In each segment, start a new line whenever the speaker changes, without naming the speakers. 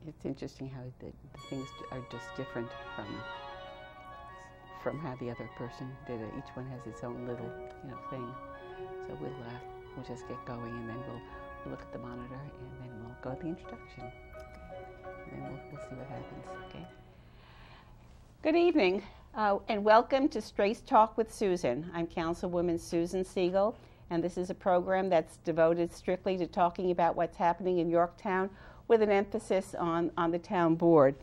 It's interesting how the things are just different from how the other person did it. Each one has its own little, thing. So we'll just get going, and then we'll look at the monitor, and then we'll go to the introduction, and then we'll see what happens. Okay. Good evening, and welcome to Straight Talk with Susan. I'm Councilwoman Susan Siegel, and this is a program that's devoted strictly to talking about what's happening in Yorktown, with an emphasis on the town board.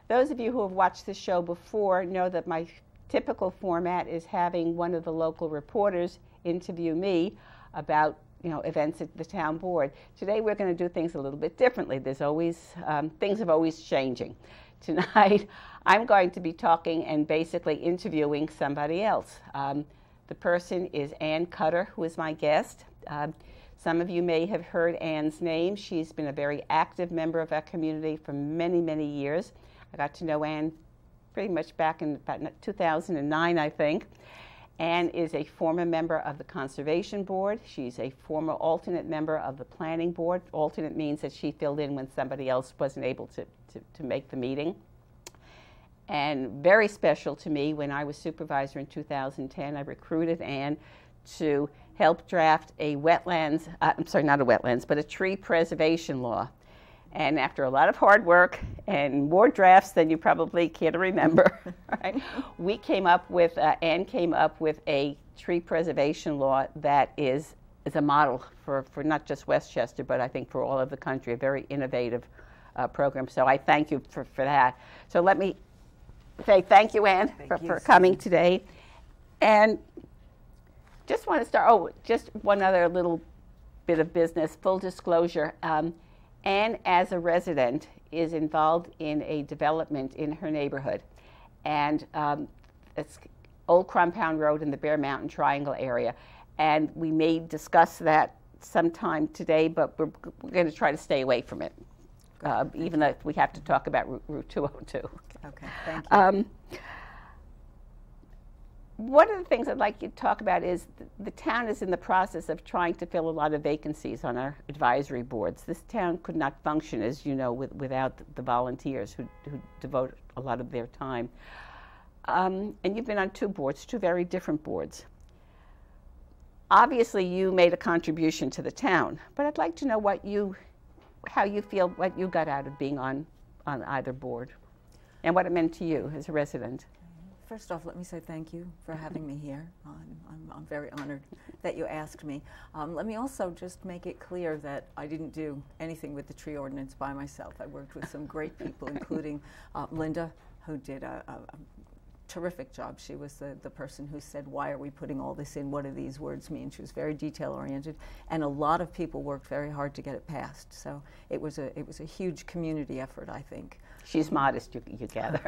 Those of you who have watched the show before know that my typical format is having one of the local reporters interview me about events at the town board. Today we're going to do things a little bit differently. There's always things are always changing. Tonight I'm going to be talking and basically interviewing somebody else. The person is Ann Kutter, who is my guest. Some of you may have heard Ann's name. She's been a very active member of our community for many, many years. I got to know Ann pretty much back in about 2009, I think. Ann is a former member of the Conservation Board. She's a former alternate member of the Planning Board. Alternate means that she filled in when somebody else wasn't able to make the meeting. And very special to me, when I was supervisor in 2010, I recruited Ann to help draft a wetlands, I'm sorry, not a wetlands, but a tree preservation law. And after a lot of hard work and more drafts than you probably care to remember, right, we came up with, Ann came up with a tree preservation law that is a model for not just Westchester, but I think for all of the country, a very innovative program. So I thank you for that. So let me say thank you, Ann, for coming today. And just want to start, just one other little bit of business, full disclosure. Ann, as a resident, is involved in a development in her neighborhood. And it's Old Crumpound Road in the Bear Mountain Triangle area. And we may discuss that sometime today, but we're going to try to stay away from it, even though we have to talk about Route 202.
Okay, thank you.
One of the things I'd like you to talk about is the town is in the process of trying to fill a lot of vacancies on our advisory boards. This town could not function, as you know, without the volunteers who devote a lot of their time. And you've been on two boards, two very different boards. Obviously, you made a contribution to the town, but I'd like to know how you feel, what you got out of being on either board, and what it meant to you as a resident.
First off, let me say thank you for having me here. I'm very honored that you asked me. Let me also just make it clear that I didn't do anything with the tree ordinance by myself. I worked with some great people, including Linda, who did a terrific job. She was the person who said, why are we putting all this in? What do these words mean? She was very detail-oriented, and a lot of people worked very hard to get it passed. So it was a huge community effort, I think.
She's modest, you gather.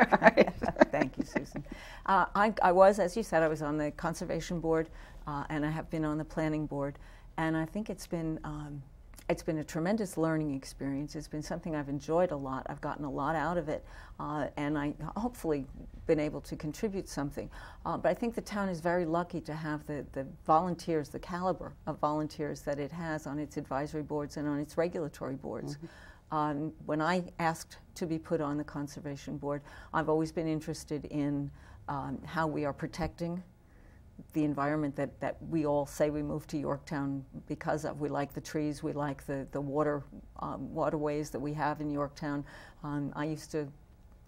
Thank you, Susan. I was, as you said, I was on the Conservation Board, and I have been on the Planning Board, and I think it's been a tremendous learning experience. It's been something I've enjoyed a lot. I've gotten a lot out of it, and I hopefully been able to contribute something. But I think the town is very lucky to have the volunteers, the caliber of volunteers that it has on its advisory boards and on its regulatory boards. Mm-hmm. When I asked to be put on the Conservation Board, I've always been interested in how we are protecting the environment that we all say we moved to Yorktown because of. We like the trees, we like the waterways that we have in Yorktown. I used to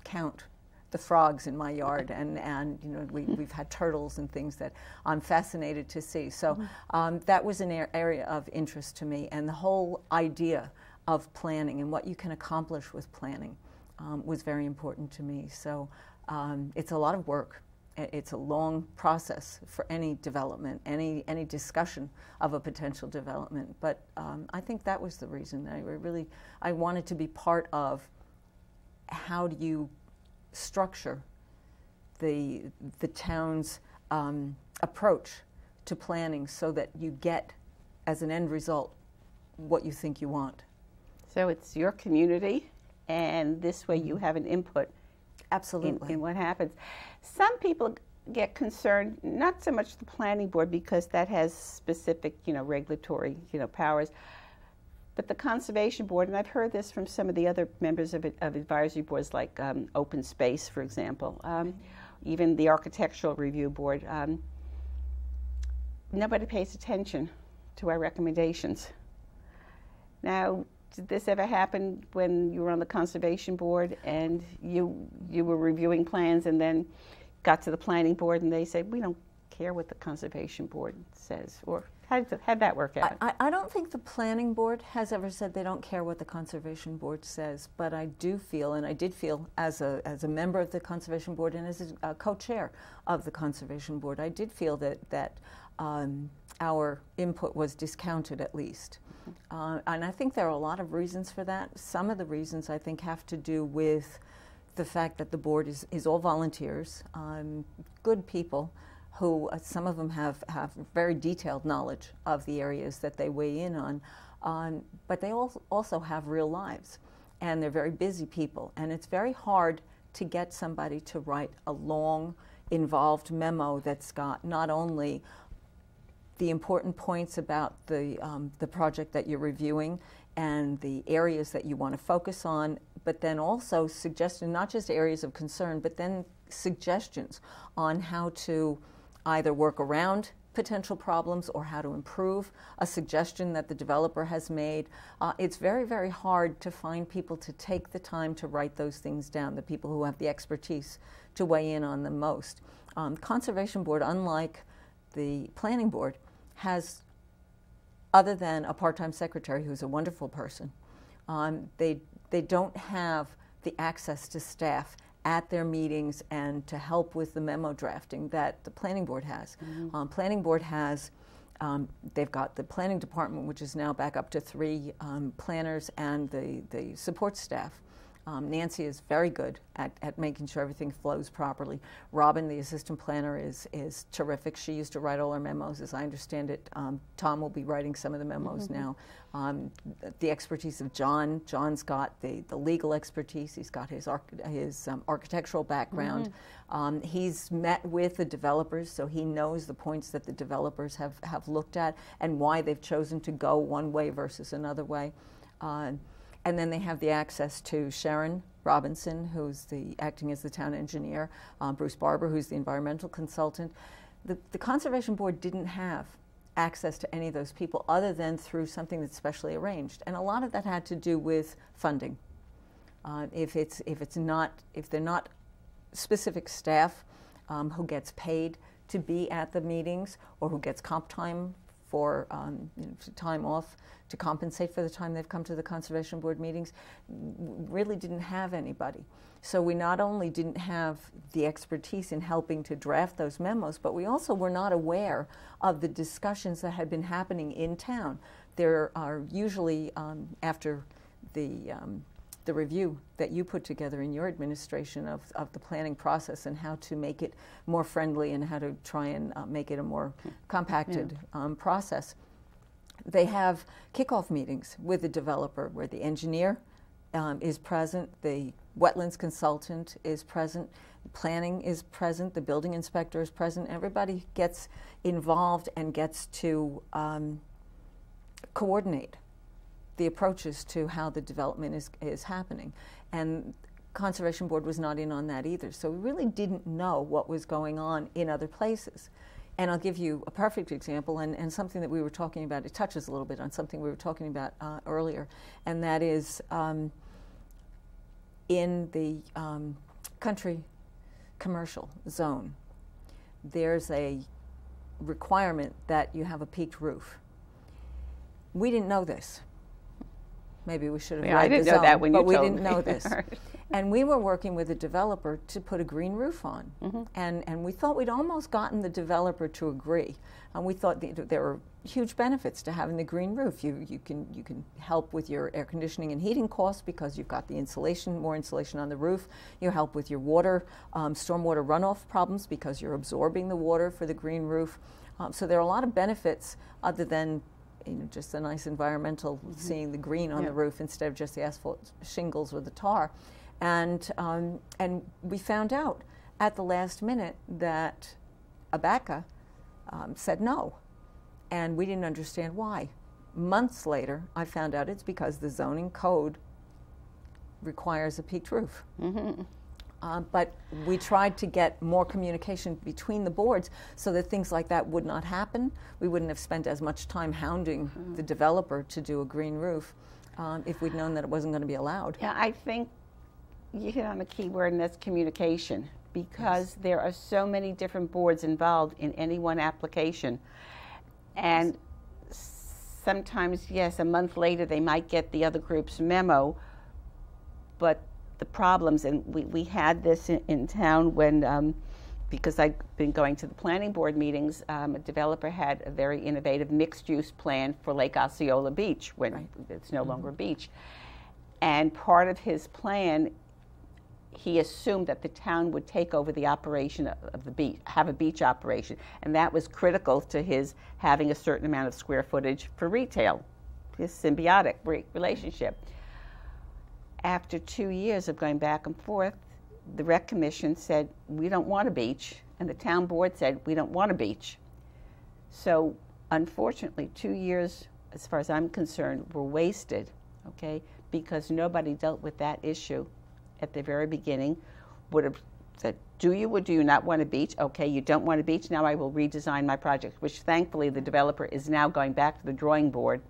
count the frogs in my yard, and we've had turtles and things that I'm fascinated to see. So that was an area of interest to me, and the whole idea of planning and what you can accomplish with planning was very important to me. So it's a lot of work. It's a long process for any development, any discussion of a potential development. But I think that was the reason that I wanted to be part of how do you structure the town's approach to planning so that you get, as an end result, what you think you want.
So it's your community, and this way you have an input.
Absolutely.
In what happens. Some people get concerned, not so much the Planning Board, because that has specific, regulatory, powers. But the Conservation Board, and I've heard this from some of the other members of advisory boards, like Open Space, for example, even the Architectural Review Board, nobody pays attention to our recommendations. Now, did this ever happen when you were on the Conservation Board and you were reviewing plans and then got to the Planning Board and they said, we don't care what the Conservation Board says? Or how'd that work out?
I don't think the Planning Board has ever said they don't care what the Conservation Board says, but I do feel, and I did feel as a member of the Conservation Board and as a co-chair of the Conservation Board, I did feel that our input was discounted at least. And I think there are a lot of reasons for that. Some of the reasons I think have to do with the fact that the board is all volunteers, good people who some of them have very detailed knowledge of the areas that they weigh in on, but they also have real lives, and they're very busy people, and it's very hard to get somebody to write a long, involved memo that's got not only the important points about the project that you're reviewing and the areas that you want to focus on, but then also suggestion, not just areas of concern, but then suggestions on how to either work around potential problems or how to improve a suggestion that the developer has made. It's very, very hard to find people to take the time to write those things down, the people who have the expertise to weigh in on them most. Conservation Board, unlike the Planning Board, has, other than a part-time secretary who's a wonderful person, they don't have the access to staff at their meetings and to help with the memo drafting that the Planning Board has. Planning Board has, they've got the Planning Department, which is now back up to 3 planners and the support staff. Nancy is very good at making sure everything flows properly. Robin, the assistant planner, is terrific. She used to write all our memos, as I understand it. Tom will be writing some of the memos now. The expertise of John. John's got the legal expertise. He's got his architectural background. He's met with the developers, so he knows the points that the developers have looked at and why they've chosen to go one way versus another way. And then they have the access to Sharon Robinson, who's acting as the town engineer, Bruce Barber, who's the environmental consultant. The Conservation Board didn't have access to any of those people other than through something that's specially arranged. And a lot of that had to do with funding. If they're not specific staff who gets paid to be at the meetings or who gets comp time for time off to compensate for the time they've come to the Conservation Board meetings, really didn't have anybody. So we not only didn't have the expertise in helping to draft those memos, but we also were not aware of the discussions that had been happening in town. There are usually, after the review that you put together in your administration of the planning process and how to make it more friendly and how to try and make it a more compacted process, they have kickoff meetings with the developer where the engineer is present, the wetlands consultant is present, planning is present, the building inspector is present. Everybody gets involved and gets to coordinate the approaches to how the development is happening. And Conservation Board was not in on that either. So we really didn't know what was going on in other places. And I'll give you a perfect example and something that we were talking about. It touches a little bit on something we were talking about earlier, and that is in the country commercial zone, there's a requirement that you have a peaked roof. We didn't know this. Maybe we should have read
I didn't
the
know
zone,
that when you
but we
told
didn't
me.
know this. And we were working with a developer to put a green roof on. And we thought we'd almost gotten the developer to agree. And we thought there were huge benefits to having the green roof. You can help with your air conditioning and heating costs because you've got the insulation, more insulation on the roof. You help with your water, stormwater runoff problems because you're absorbing the water for the green roof. So there are a lot of benefits other than just a nice environmental, seeing the green on the roof instead of just the asphalt shingles or the tar. And we found out at the last minute that ABACA said no, and we didn't understand why. months later, I found out it's because the zoning code requires a peaked roof. But we tried to get more communication between the boards so that things like that would not happen. We wouldn't have spent as much time hounding the developer to do a green roof if we'd known that it wasn't going to be allowed.
Yeah, I think you hit on a key word, and that's communication, because there are so many different boards involved in any one application. And sometimes, yes, a month later they might get the other group's memo, but the problems, and we had this in town when, because I've been going to the planning board meetings, a developer had a very innovative mixed-use plan for Lake Osceola Beach when it's no longer a beach. And part of his plan, he assumed that the town would take over the operation of the beach, have a beach operation, and that was critical to his having a certain amount of square footage for retail, his symbiotic relationship. After 2 years of going back and forth, the rec commission said, we don't want a beach, and the town board said, we don't want a beach. So unfortunately, 2 years, as far as I'm concerned, were wasted, okay, because nobody dealt with that issue at the very beginning. Would have said, do you or do you not want a beach? Okay, you don't want a beach, now I will redesign my project, which thankfully the developer is now going back to the drawing board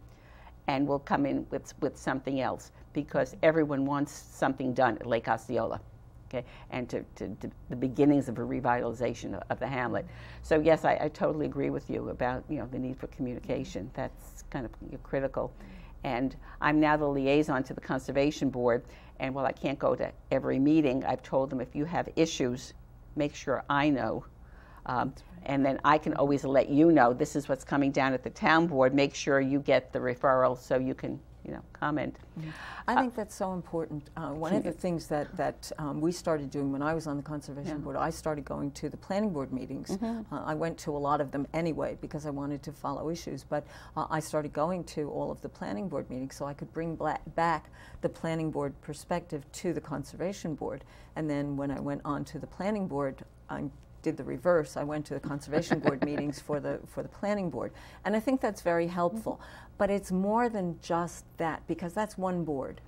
and will come in with something else, because everyone wants something done at Lake Osceola, okay, and to the beginnings of a revitalization of the hamlet. So yes, I totally agree with you about, you know, the need for communication. That's kind of critical. And I'm now the liaison to the Conservation Board, and while I can't go to every meeting, I've told them if you have issues, make sure I know. And then I can always let you know, this is what's coming down at the town board. Make sure you get the referral so you can, you know, comment.
I think that's so important. One of the things that we started doing when I was on the Conservation Board, I started going to the planning board meetings. I went to a lot of them anyway because I wanted to follow issues, but I started going to all of the planning board meetings so I could bring back the planning board perspective to the Conservation Board. And then when I went on to the planning board, I did the reverse. I went to the Conservation Board meetings for the planning board, and I think that's very helpful. But it's more than just that, because that's one board.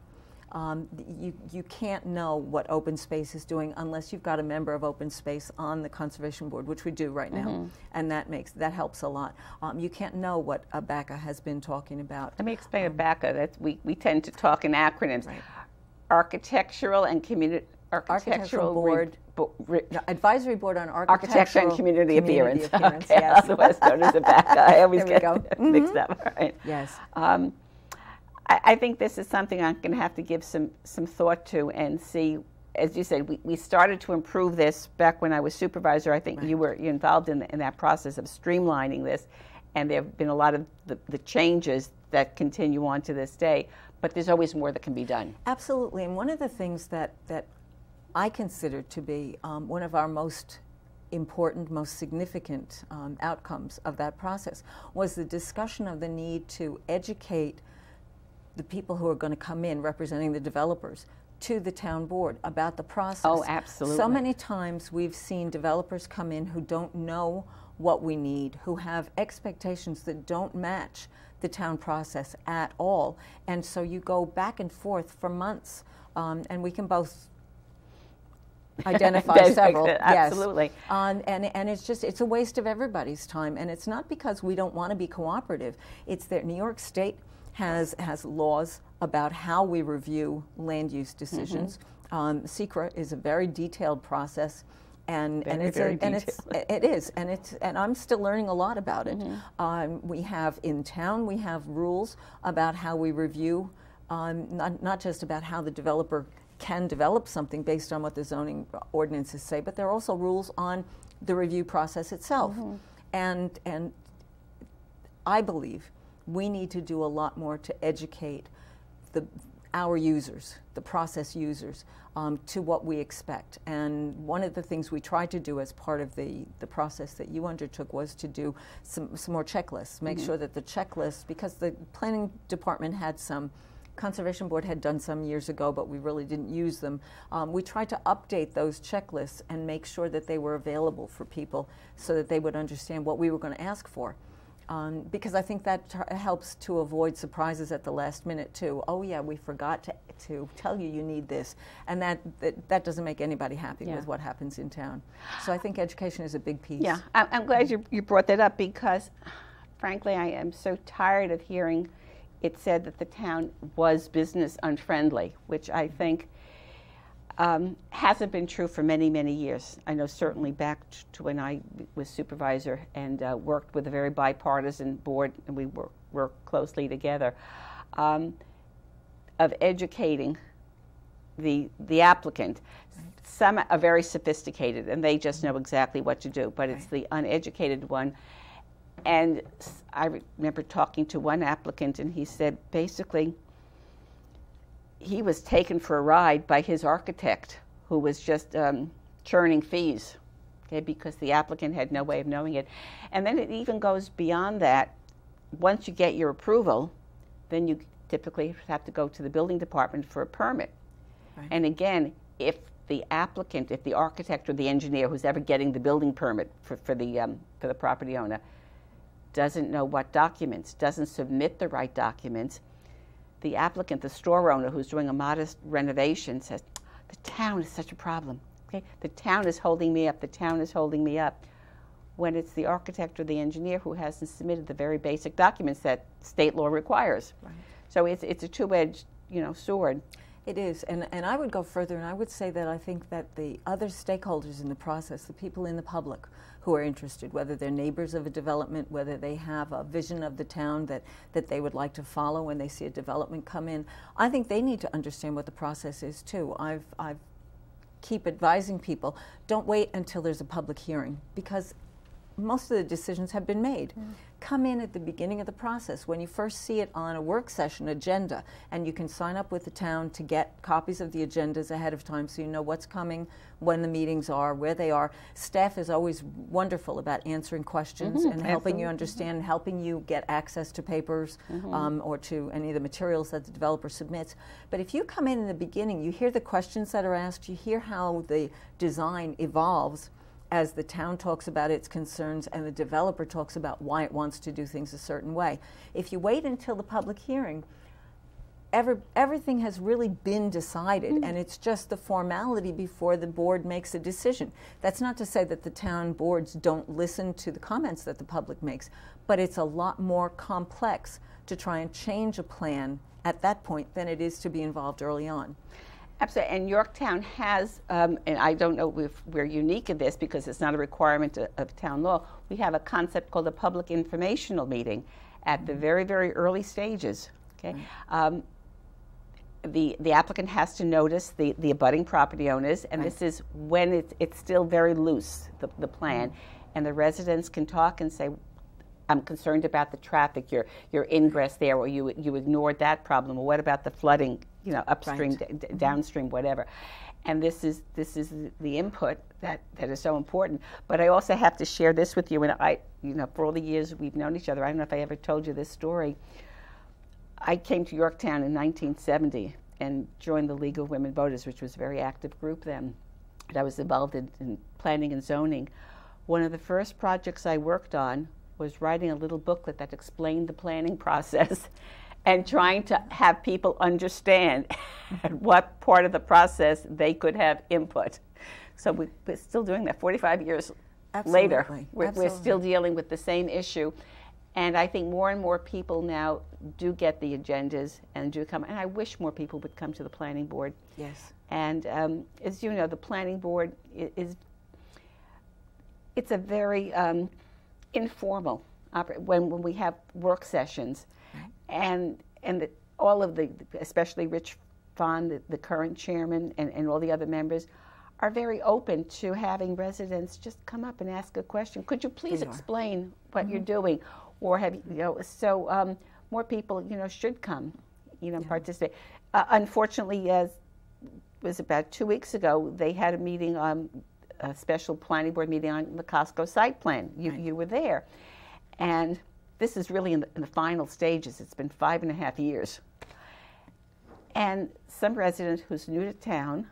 You can't know what open space is doing unless you've got a member of open space on the Conservation Board, which we do right now, and that helps a lot. You can't know what ABACA has been talking about.
Let me explain ABACA. We tend to talk in acronyms. Right. Architectural and Community Architectural Board.
Advisory Board on Architecture
and Community Appearance. Okay.
Yes.
Otherwise known as ABACA. I always get mixed up. Right.
Yes.
I think this is something I'm going to have to give some thought to and see. As you said, we started to improve this back when I was supervisor. I think you were involved in that process of streamlining this, and there have been a lot of the changes that continue on to this day. But there's always more that can be done.
Absolutely, and one of the things that I consider to be one of our most important, most significant outcomes of that process was the discussion of the need to educate the people who are going to come in representing the developers to the town board about the process.
Oh, absolutely.
So many times we've seen developers come in who don't know what we need, who have expectations that don't match the town process at all. And so you go back and forth for months, and we can both identify several.
Absolutely.
Yes. And it's a waste of everybody's time. And it's not because we don't want to be cooperative. It's that New York State has laws about how we review land use decisions. SECRA is a very detailed process. And I'm still learning a lot about it. We have in town, we have rules about how we review, not just about how the developer can develop something based on what the zoning ordinances say, but there are also rules on the review process itself. And I believe we need to do a lot more to educate our users, the process users, to what we expect. And one of the things we tried to do as part of the process that you undertook was to do some more checklists, make sure that the checklists, because the planning department had some, Conservation Board had done some years ago, but we really didn't use them. We tried to update those checklists and make sure that they were available for people so that they would understand what we were going to ask for. because I think that helps to avoid surprises at the last minute too. Oh yeah, we forgot to tell you need this, and that doesn't make anybody happy with what happens in town. So I think education is a big piece.
Yeah, I'm glad you brought that up, because frankly I am so tired of hearing it said that the town was business unfriendly, which I think hasn't been true for many, many years. I know certainly back to when I was supervisor and worked with a very bipartisan board, and we worked closely together, of educating the applicant. Some are very sophisticated and they just know exactly what to do, but it's the uneducated one. And I remember talking to one applicant, and he said basically he was taken for a ride by his architect, who was just churning fees, okay, because the applicant had no way of knowing it. And then it even goes beyond that. Once you get your approval, then you typically have to go to the building department for a permit. Right. And again, if the applicant, if the architect or the engineer who's ever getting the building permit for the property owner doesn't know what documents, doesn't submit the right documents, the applicant, the store owner who's doing a modest renovation, says, the town is such a problem. Okay? The town is holding me up. The town is holding me up. When it's the architect or the engineer who hasn't submitted the very basic documents that state law requires. Right. So it's a two-edged, sword.
It is, and I would go further, and I would say that I think that the other stakeholders in the process, the people in the public who are interested, whether they're neighbors of a development, whether they have a vision of the town that they would like to follow when they see a development come in, I think they need to understand what the process is too. I've keep advising people, don't wait until there's a public hearing, because most of the decisions have been made. Come in at the beginning of the process when you first see it on a work session agenda, and you can sign up with the town to get copies of the agendas ahead of time so you know what's coming, when the meetings are, where they are. Staff is always wonderful about answering questions and helping you understand, helping you get access to papers or to any of the materials that the developer submits. But if you come in the beginning, you hear the questions that are asked, you hear how the design evolves as the town talks about its concerns and the developer talks about why it wants to do things a certain way. If you wait until the public hearing, everything has really been decided, and it's just the formality before the board makes a decision. That's not to say that the town boards don't listen to the comments that the public makes, but it's a lot more complex to try and change a plan at that point than it is to be involved early on.
Absolutely, and Yorktown has, and I don't know if we're unique in this because it's not a requirement of town law, we have a concept called a public informational meeting at the very, very early stages. Okay, the applicant has to notice the abutting property owners, and this is when it's still very loose, the plan, and the residents can talk and say, I'm concerned about the traffic, your ingress there, or you ignored that problem, or what about the flooding, upstream, downstream, whatever. And this is the input that is so important. But I also have to share this with you, and for all the years we've known each other, I don't know if I ever told you this story. I came to Yorktown in 1970 and joined the League of Women Voters, which was a very active group then. And I was involved in planning and zoning. One of the first projects I worked on was writing a little booklet that explained the planning process and trying to have people understand at what part of the process they could have input. So we're still doing that 45 years later. We're still dealing with the same issue. And I think more and more people now do get the agendas and do come. And I wish more people would come to the planning board.
Yes.
And as you know, the planning board it's a very informal when we have work sessions, and all of especially Rich Fond, the current chairman, and all the other members are very open to having residents just come up and ask a question. Could you please explain what you're doing, or have so more people should come, participate. Unfortunately, as was about 2 weeks ago, they had a meeting a special planning board meeting on the Costco site plan. You were there. And this is really in the final stages. It's been 5.5 years. And some resident who's new to town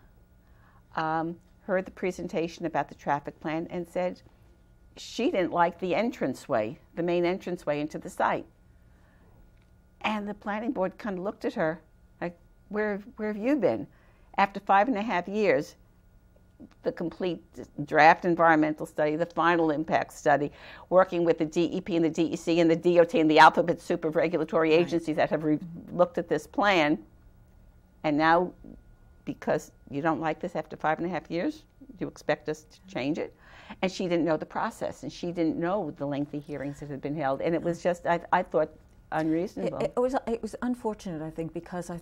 heard the presentation about the traffic plan and said, she didn't like the entranceway, the main entranceway into the site. And the planning board kind of looked at her like, where have you been? After 5.5 years, the complete draft environmental study, the final impact study, working with the DEP and the DEC and the DOT and the alphabet soup of regulatory agencies that have looked at this plan. And now, because you don't like this after 5.5 years, you expect us to change it? And she didn't know the process, and she didn't know the lengthy hearings that had been held. And it was just, I thought, unreasonable.
It was unfortunate, I think, because as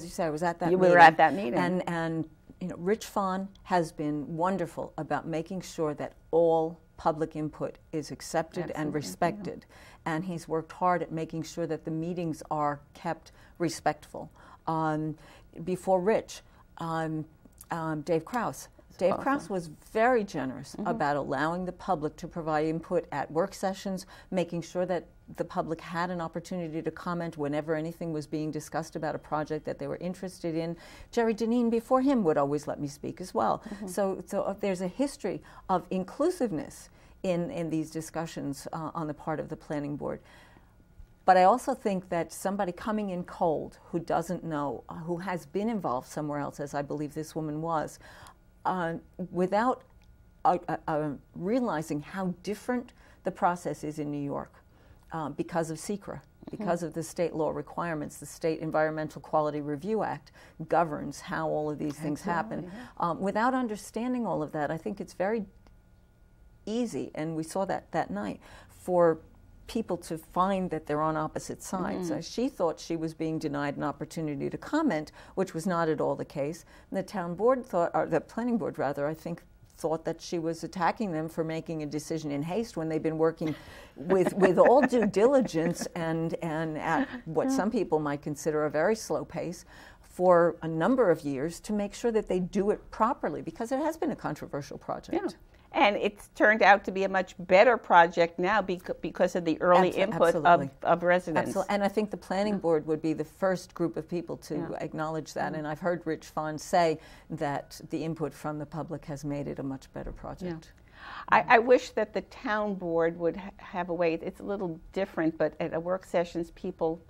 you said, I was at that meeting.
You were at that meeting.
And you know, Rich Fahn has been wonderful about making sure that all public input is accepted and respected. Yeah. And he's worked hard at making sure that the meetings are kept respectful. Before Rich, Dave Krause. Dave Krause was very generous about allowing the public to provide input at work sessions, making sure that the public had an opportunity to comment whenever anything was being discussed about a project that they were interested in. Jerry Deneen before him would always let me speak as well. So there's a history of inclusiveness in these discussions on the part of the planning board. But I also think that somebody coming in cold who doesn't know, who has been involved somewhere else, as I believe this woman was, without realizing how different the process is in New York because of SECRA, because of the state law requirements. The State Environmental Quality Review Act governs how all of these things happen. Without understanding all of that, I think it's very easy, and we saw that night, for people to find that they're on opposite sides. She thought she was being denied an opportunity to comment, which was not at all the case. And the town board thought, or the planning board rather, I think, thought that she was attacking them for making a decision in haste when they've been working with all due diligence and at what some people might consider a very slow pace for a number of years to make sure that they do it properly, because it has been a controversial project. Yeah.
And it's turned out to be a much better project now because of the early input of residents.
Absolutely. And I think the planning board would be the first group of people to acknowledge that. And I've heard Rich Fahn say that the input from the public has made it a much better project.
I wish that the town board would have a way. It's a little different, but at a work sessions, people,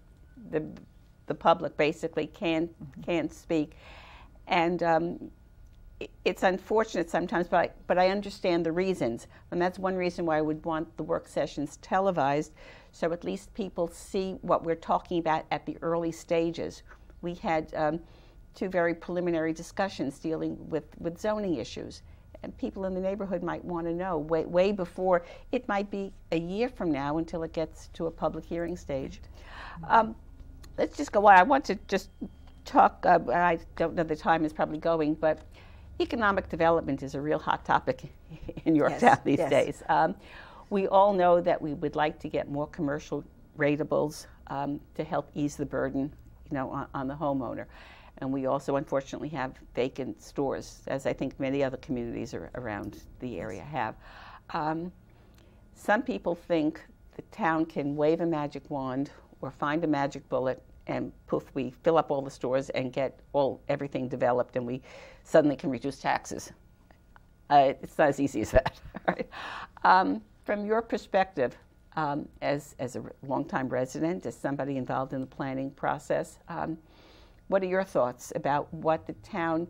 the public basically can speak. And it's unfortunate sometimes, but I understand the reasons. And that's one reason why I would want the work sessions televised, so at least people see what we're talking about at the early stages. We had 2 very preliminary discussions dealing with zoning issues. And people in the neighborhood might want to know way before. It might be a year from now until it gets to a public hearing stage. Let's just go on. I want to just talk, I don't know, the time is probably going, but economic development is a real hot topic in Yorktown these days. We all know that we would like to get more commercial ratables to help ease the burden, on the homeowner. And we also, unfortunately, have vacant stores, as I think many other communities around the area have. Some people think the town can wave a magic wand or find a magic bullet and poof, we fill up all the stores and get everything developed, and we suddenly can reduce taxes. It's not as easy as that. Right? From your perspective, as a longtime resident, as somebody involved in the planning process, what are your thoughts about what the town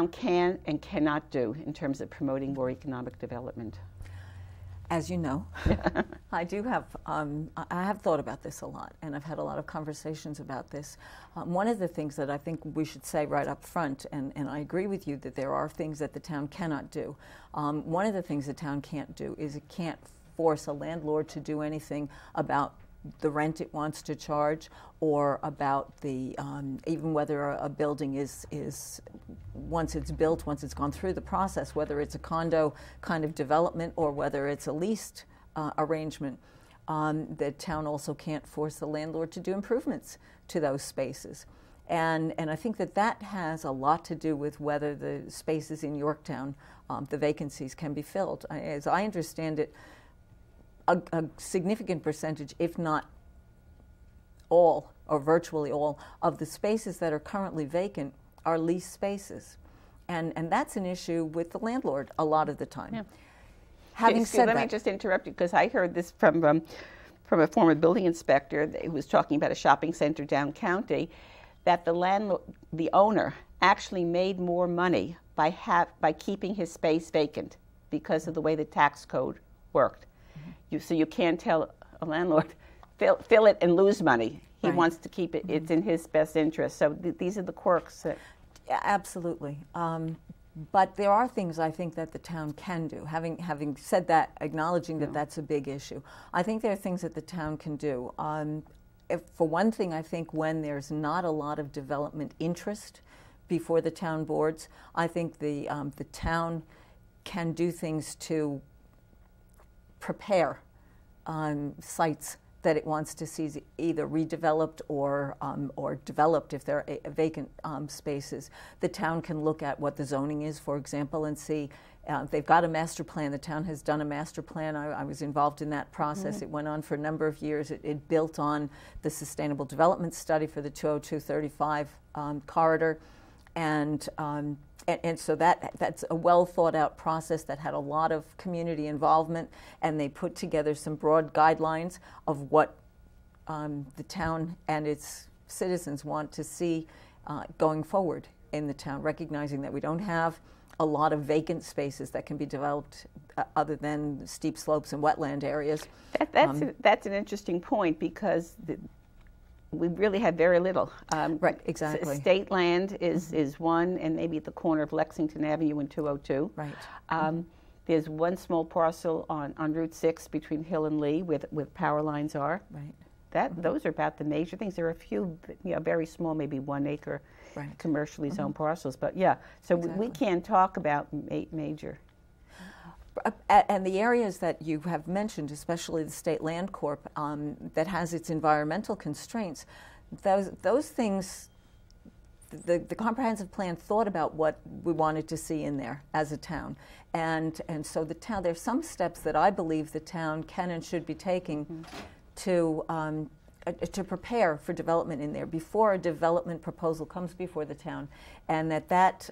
can and cannot do in terms of promoting more economic development?
As you know, I have thought about this a lot, and I've had a lot of conversations about this. One of the things that I think we should say right up front, and I agree with you that there are things that the town cannot do. One of the things the town can't do is it can't force a landlord to do anything about the rent it wants to charge, or about the even whether a building is once it's built, once it's gone through the process, whether it's a condo kind of development or whether it's a leased arrangement. The town also can't force the landlord to do improvements to those spaces. And I think that has a lot to do with whether the spaces in Yorktown, the vacancies, can be filled. As I understand it, a significant percentage, if not all, or virtually all, of the spaces that are currently vacant are leased spaces. And that's an issue with the landlord a lot of the time.
Yeah.
Having said
let
that,
me just interrupt you, because I heard this from a former building inspector who was talking about a shopping center down county, that the owner actually made more money by keeping his space vacant because of the way the tax code worked. So you can't tell a landlord, fill it and lose money. He
Right.
wants to keep it. It's in his best interest. So these are the quirks.
Yeah, absolutely. But there are things I think that the town can do. Having said that, acknowledging that that's a big issue, I think there are things that the town can do. For one thing, I think when there's not a lot of development interest before the town boards, I think the town can do things to prepare sites that it wants to see either redeveloped or developed if they're vacant spaces. The town can look at what the zoning is, for example, and see they've got a master plan. The town has done a master plan. I was involved in that process. It went on for a number of years. It built on the Sustainable Development Study for the 202-35 corridor. And so that's a well thought out process that had a lot of community involvement, and they put together some broad guidelines of what the town and its citizens want to see going forward in the town, recognizing that we don't have a lot of vacant spaces that can be developed other than steep slopes and wetland areas.
That's an interesting point, because we really have very little.
Right, exactly.
State land is one, and maybe at the corner of Lexington Avenue and 202.
Right.
There's one small parcel on Route 6 between Hill and Lee where power lines are.
Right.
Those are about the major things. There are a few, very small, maybe 1 acre
Right.
commercially zoned parcels. But yeah, so we can't talk about major.
And the areas that you have mentioned, especially the State Land Corp, that has its environmental constraints, those things, the comprehensive plan thought about what we wanted to see in there as a town. And so the town, there's some steps that I believe the town can and should be taking to prepare for development in there before a development proposal comes before the town, and that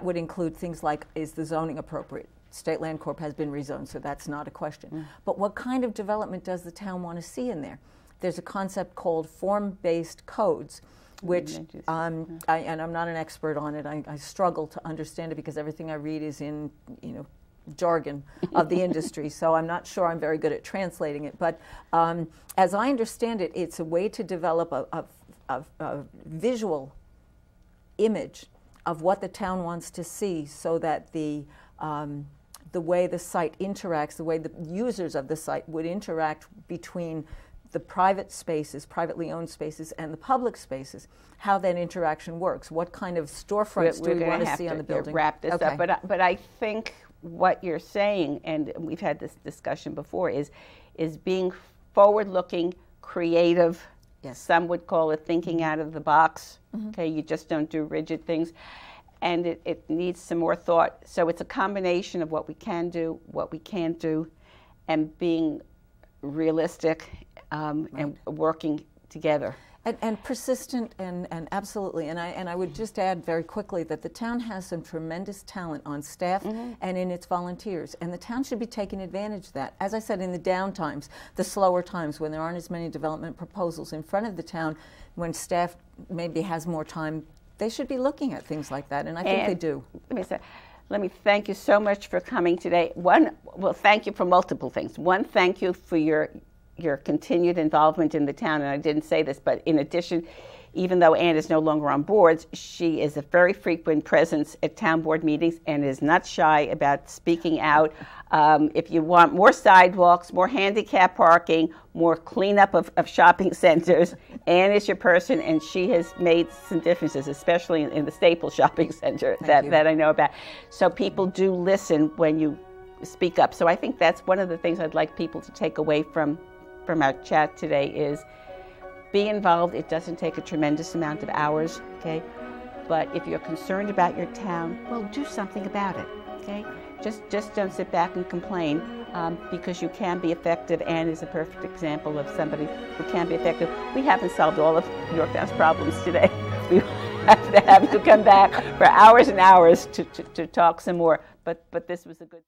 would include things like, is the zoning appropriate? State Land Corp has been rezoned, so that's not a question. But what kind of development does the town want to see in there? There's a concept called form-based codes, which, and I'm not an expert on it, I struggle to understand it because everything I read is in, jargon of the industry, so I'm not sure I'm very good at translating it. But as I understand it, it's a way to develop a visual image of what the town wants to see, so that the way the site interacts, the way the users of the site would interact between the private spaces, privately owned spaces, and the public spaces, how that interaction works, what kind of storefronts do we want to see on the building.
Wrap this up, but I think what you're saying, and we've had this discussion before, is being forward-looking, creative.
Yes.
Some would call it thinking out of the box. Okay, you just don't do rigid things, and it needs some more thought. So it's a combination of what we can do, what we can't do, and being realistic and working together.
And persistent and absolutely. And I would just add very quickly that the town has some tremendous talent on staff and in its volunteers. And the town should be taking advantage of that. As I said, in the down times, the slower times, when there aren't as many development proposals in front of the town, when staff maybe has more time, they should be looking at things like that. And I think they do.
Let me thank you so much for coming today. Thank you for multiple things. One, thank you for your continued involvement in the town, and I didn't say this, but in addition, even though Ann is no longer on boards, she is a very frequent presence at town board meetings and is not shy about speaking out. If you want more sidewalks, more handicap parking, more cleanup of shopping centers, Ann is your person, and she has made some differences, especially in the Staples Shopping Center that I know about. So people do listen when you speak up. So I think that's one of the things I'd like people to take away from our chat today is be involved. It doesn't take a tremendous amount of hours, okay? But if you're concerned about your town, well, do something about it, okay? Just don't sit back and complain because you can be effective. Ann is a perfect example of somebody who can be effective. We haven't solved all of Yorktown's problems today, we have to have you come back for hours and hours to talk some more. But this was a good.